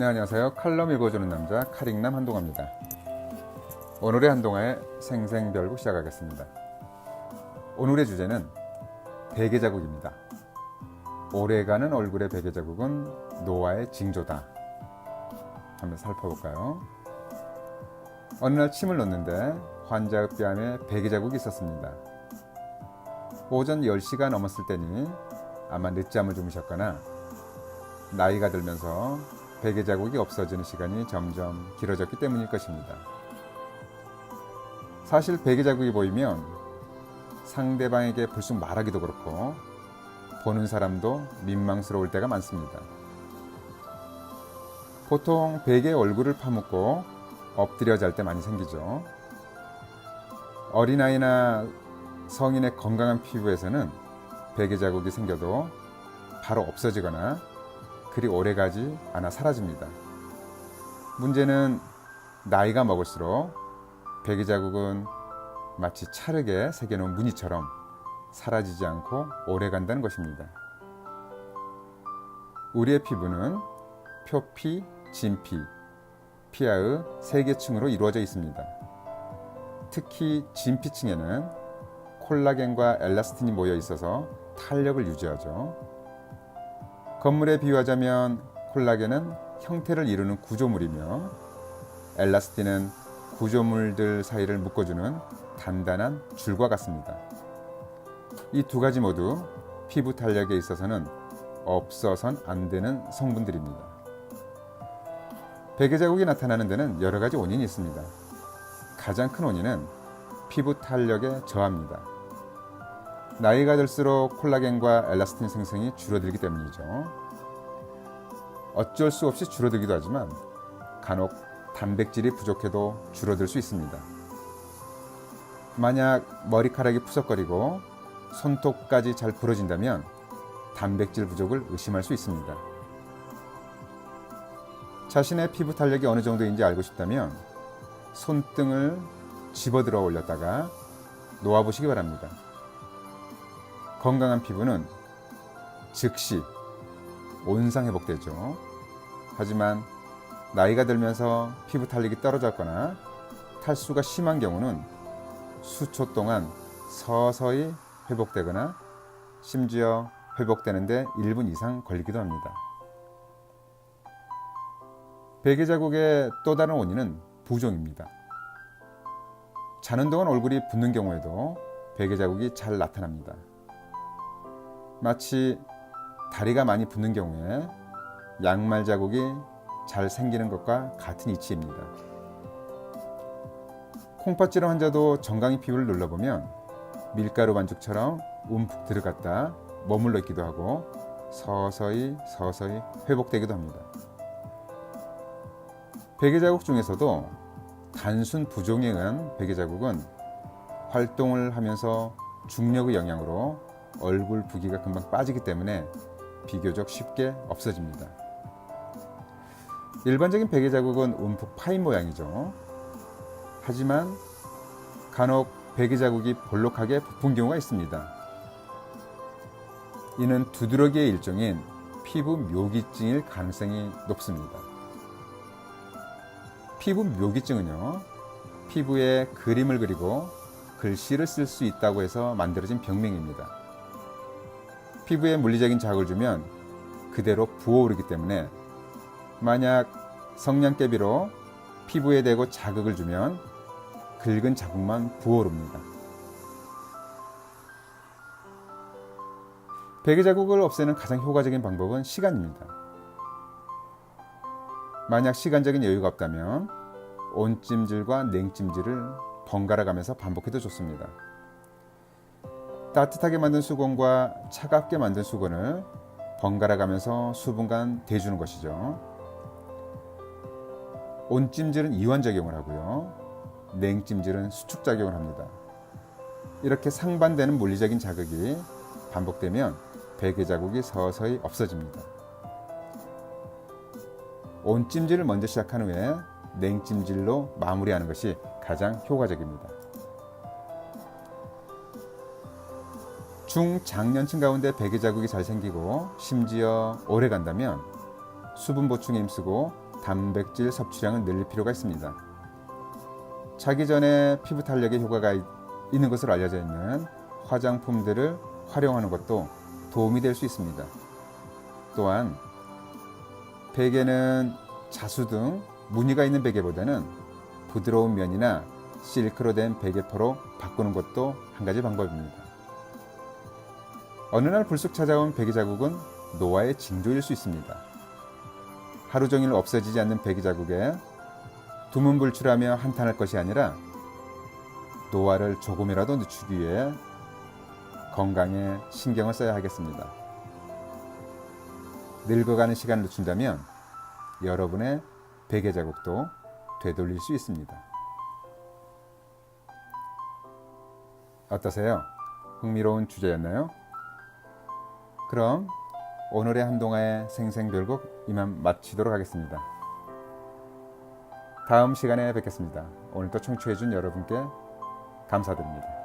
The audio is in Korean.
네, 안녕하세요. 칼럼 읽어주는 남자 카링남 한동화입니다. 오늘의 한동화의 생생별국 시작하겠습니다. 오늘의 주제는 베개자국입니다. 오래가는 얼굴의 베개자국은 노화의 징조다. 한번 살펴볼까요? 어느 날 침을 놓는데 환자의 뺨에 베개자국이 있었습니다. 오전 10시가 넘었을 때니 아마 늦잠을 주무셨거나 나이가 들면서 베개자국이 없어지는 시간이 점점 길어졌기 때문일 것입니다. 사실 베개자국이 보이면 상대방에게 불쑥 말하기도 그렇고 보는 사람도 민망스러울 때가 많습니다. 보통 베개에 얼굴을 파묻고 엎드려 잘 때 많이 생기죠. 어린아이나 성인의 건강한 피부에서는 베개자국이 생겨도 바로 없어지거나 그리 오래가지 않아 사라집니다. 문제는 나이가 먹을수록 베개자국은 마치 찰흙에 새겨놓은 무늬처럼 사라지지 않고 오래간다는 것입니다. 우리의 피부는 표피, 진피, 피하의 3개 층으로 이루어져 있습니다. 특히 진피층에는 콜라겐과 엘라스틴이 모여 있어서 탄력을 유지하죠. 건물에 비유하자면 콜라겐은 형태를 이루는 구조물이며 엘라스틴은 구조물들 사이를 묶어주는 단단한 줄과 같습니다. 이 두 가지 모두 피부 탄력에 있어서는 없어선 안 되는 성분들입니다. 베개자국이 나타나는 데는 여러 가지 원인이 있습니다. 가장 큰 원인은 피부 탄력의 저하입니다. 나이가 들수록 콜라겐과 엘라스틴 생성이 줄어들기 때문이죠. 어쩔 수 없이 줄어들기도 하지만 간혹 단백질이 부족해도 줄어들 수 있습니다. 만약 머리카락이 푸석거리고 손톱까지 잘 부러진다면 단백질 부족을 의심할 수 있습니다. 자신의 피부 탄력이 어느 정도인지 알고 싶다면 손등을 집어들어 올렸다가 놓아보시기 바랍니다. 건강한 피부는 즉시 온상 회복되죠. 하지만 나이가 들면서 피부 탄력이 떨어졌거나 탈수가 심한 경우는 수초 동안 서서히 회복되거나 심지어 회복되는데 1분 이상 걸리기도 합니다. 베개자국의 또 다른 원인은 부종입니다. 자는 동안 얼굴이 붓는 경우에도 베개자국이 잘 나타납니다. 마치 다리가 많이 붓는 경우에 양말 자국이 잘 생기는 것과 같은 이치입니다. 콩팥질환 환자도 정강이 피부를 눌러보면 밀가루 반죽처럼 움푹 들어갔다 머물러 있기도 하고 서서히 회복되기도 합니다. 베개자국 중에서도 단순 부종에 의한 베개자국은 활동을 하면서 중력의 영향으로 얼굴 붓기가 금방 빠지기 때문에 비교적 쉽게 없어집니다. 일반적인 베개자국은 움푹 파인 모양이죠. 하지만 간혹 베개자국이 볼록하게 부푼 경우가 있습니다. 이는 두드러기의 일종인 피부 묘기증일 가능성이 높습니다. 피부 묘기증은요, 피부에 그림을 그리고 글씨를 쓸 수 있다고 해서 만들어진 병명입니다. 피부에 물리적인 자극을 주면 그대로 부어오르기 때문에 만약 성냥개비로 피부에 대고 자극을 주면 긁은 자국만 부어오릅니다. 베개자국을 없애는 가장 효과적인 방법은 시간입니다. 만약 시간적인 여유가 없다면 온찜질과 냉찜질을 번갈아 가면서 반복해도 좋습니다. 따뜻하게 만든 수건과 차갑게 만든 수건을 번갈아 가면서 수분간 대주는 것이죠. 온찜질은 이완작용을 하고요. 냉찜질은 수축작용을 합니다. 이렇게 상반되는 물리적인 자극이 반복되면 베개자국이 서서히 없어집니다. 온찜질을 먼저 시작한 후에 냉찜질로 마무리하는 것이 가장 효과적입니다. 중장년층 가운데 베개자국이 잘 생기고 심지어 오래 간다면 수분 보충에 힘쓰고 단백질 섭취량을 늘릴 필요가 있습니다. 자기 전에 피부 탄력에 효과가 있는 것으로 알려져 있는 화장품들을 활용하는 것도 도움이 될 수 있습니다. 또한 베개는 자수 등 무늬가 있는 베개보다는 부드러운 면이나 실크로 된 베개포로 바꾸는 것도 한 가지 방법입니다. 어느 날 불쑥 찾아온 베개 자국은 노화의 징조일 수 있습니다. 하루 종일 없어지지 않는 베개 자국에 두문불출하며 한탄할 것이 아니라 노화를 조금이라도 늦추기 위해 건강에 신경을 써야 하겠습니다. 늙어가는 시간을 늦춘다면 여러분의 베개 자국도 되돌릴 수 있습니다. 어떠세요? 흥미로운 주제였나요? 그럼 오늘의 한동아의 생생별곡 이만 마치도록 하겠습니다. 다음 시간에 뵙겠습니다. 오늘도 청취해준 여러분께 감사드립니다.